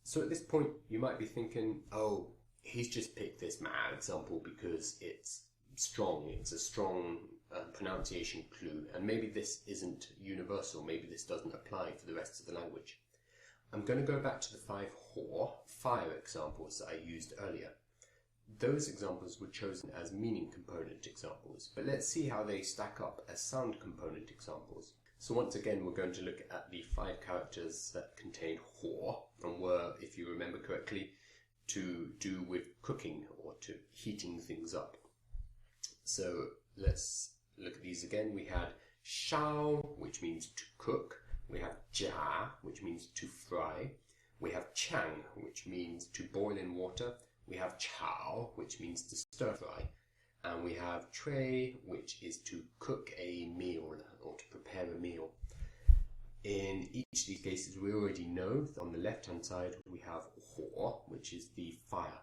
So at this point, you might be thinking, oh, he's just picked this mad example because it's strong. It's a strong pronunciation clue, and maybe this isn't universal. Maybe this doesn't apply for the rest of the language. I'm going to go back to the 5 fire examples that I used earlier. Those examples were chosen as meaning component examples, but let's see how they stack up as sound component examples. So once again, we're going to look at the 5 characters that contain ho and were, if you remember correctly, to do with cooking or to heating things up. So let's look at these again. We had shao, which means to cook. We have jia, which means to fry. We have chang, which means to boil in water. We have chao, which means to stir fry. And we have shui, which is to cook a meal or to prepare a meal. In each of these cases, we already know that on the left-hand side we have ho, which is the fire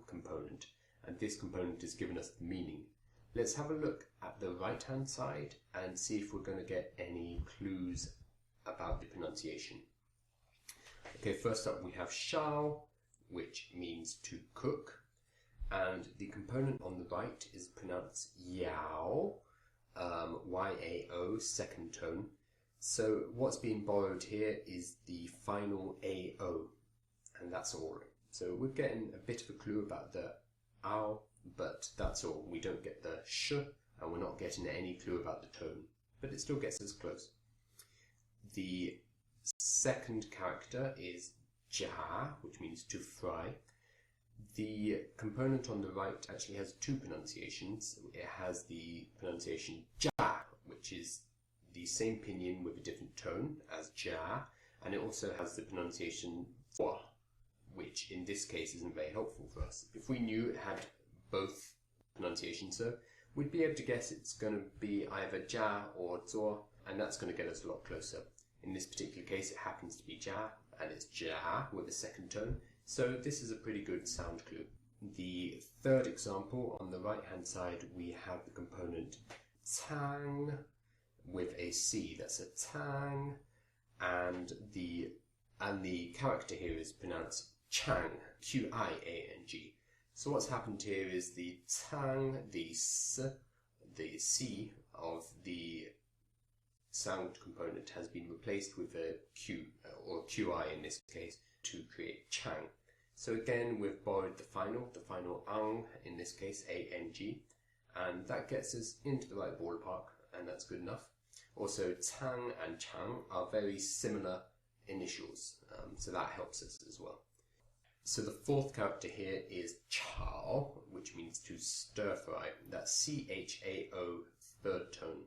component. And this component has given us the meaning. Let's have a look at the right-hand side and see if we're going to get any clues about the pronunciation. Okay, first up we have shao, which means to cook. And the component on the right is pronounced yao, Y-A-O, second tone. So what's being borrowed here is the final A-O, and that's all. So we're getting a bit of a clue about the ow, but that's all. We don't get the sh, and we're not getting any clue about the tone, but it still gets us close. The second character is ja, which means to fry. The component on the right actually has 2 pronunciations. It has the pronunciation ja, which is the same pinyin with a different tone as ja, and it also has the pronunciation wa, which in this case isn't very helpful for us. If we knew it had both pronunciations though, we'd be able to guess it's going to be either ja or zuo, and that's going to get us a lot closer. In this particular case, it happens to be ja, and it's ja with a second tone. So this is a pretty good sound clue. The third example, on the right hand side, we have the component tang with a C. That's a tang, and the character here is pronounced chang, Q-I-A-N-G. So what's happened here is the tang, the s, the C of the sound component has been replaced with a Q, or QI in this case, to create chang. So again, we've borrowed the final ang, in this case A-N-G, and that gets us into the right ballpark, and that's good enough. Also, tang and chang are very similar initials, so that helps us as well. So the fourth character here is chao, which means to stir fry. That's C-H-A-O, third tone.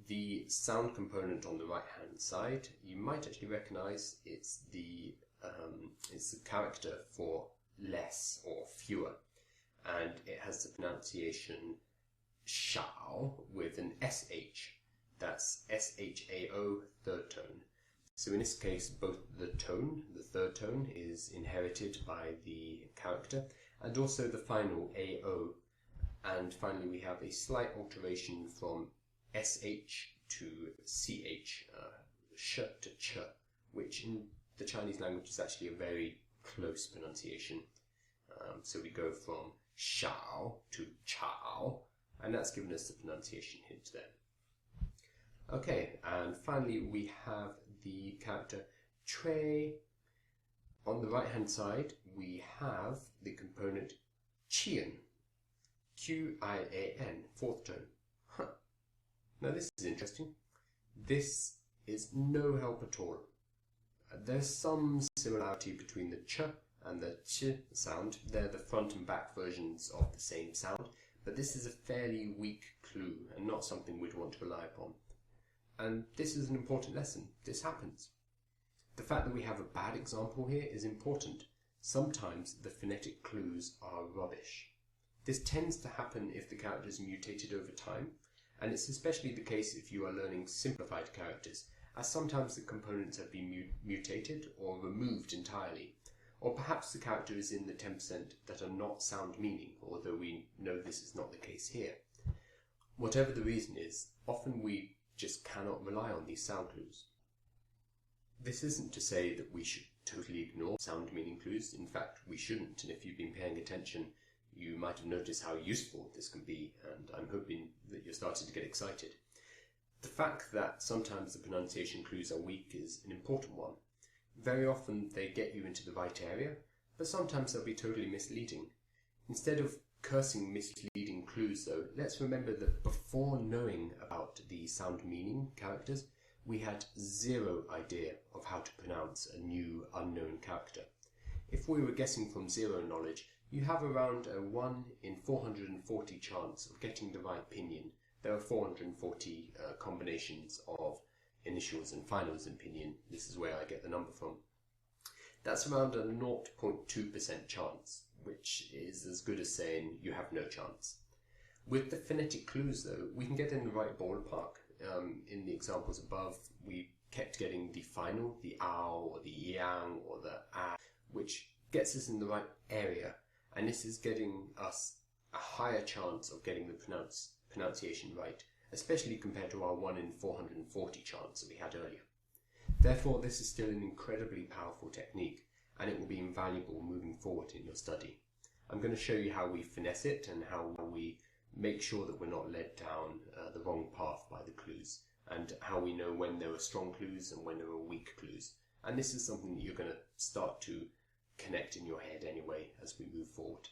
The sound component on the right hand side, you might actually recognize it's the character for less or fewer, and it has the pronunciation shao with an SH. That's S-H-A-O, third tone. So in this case, both the tone, the third tone, is inherited by the character, and also the final A-O. And finally we have a slight alteration from SH to CH, sh to ch, which in the Chinese language is actually a very close pronunciation. So we go from shao to chao, and that's given us the pronunciation hint there. Okay, and finally we have the character shui. On the right hand side we have the component qian, Q-I-A-N, fourth tone. Now this is interesting. This is no help at all. There's some similarity between the ch and the ch sound. They're the front and back versions of the same sound, but this is a fairly weak clue and not something we'd want to rely upon. And this is an important lesson. This happens. The fact that we have a bad example here is important. Sometimes the phonetic clues are rubbish. This tends to happen if the character is mutated over time, and it's especially the case if you are learning simplified characters, as sometimes the components have been mutated or removed entirely, or perhaps the character is in the 10% that are not sound meaning, although we know this is not the case here. Whatever the reason is, often we just cannot rely on these sound clues. This isn't to say that we should totally ignore sound meaning clues. In fact, we shouldn't, and if you've been paying attention, you might have noticed how useful this can be, and I'm hoping that you're starting to get excited. The fact that sometimes the pronunciation clues are weak is an important one. Very often they get you into the right area, but sometimes they'll be totally misleading. Instead of cursing misleading clues though, let's remember that before knowing about the sound meaning characters, we had zero idea of how to pronounce a new unknown character. If we were guessing from zero knowledge, you have around a 1 in 440 chance of getting the right pinyin. There are 440 combinations of initials and finals in pinyin. This is where I get the number from. That's around a 0.2% chance, which is as good as saying you have no chance. With the phonetic clues though, we can get in the right ballpark. In the examples above, we kept getting the final, the ow, or the yang, or the a, which gets us in the right area, and this is getting us a higher chance of getting the pronunciation right, especially compared to our 1 in 440 chance that we had earlier. Therefore, this is still an incredibly powerful technique, and it will be invaluable moving forward in your study. I'm going to show you how we finesse it and how we make sure that we're not led down the wrong path by the clues, and how we know when there are strong clues and when there are weak clues. And this is something that you're going to start to connect in your head anyway as we move forward.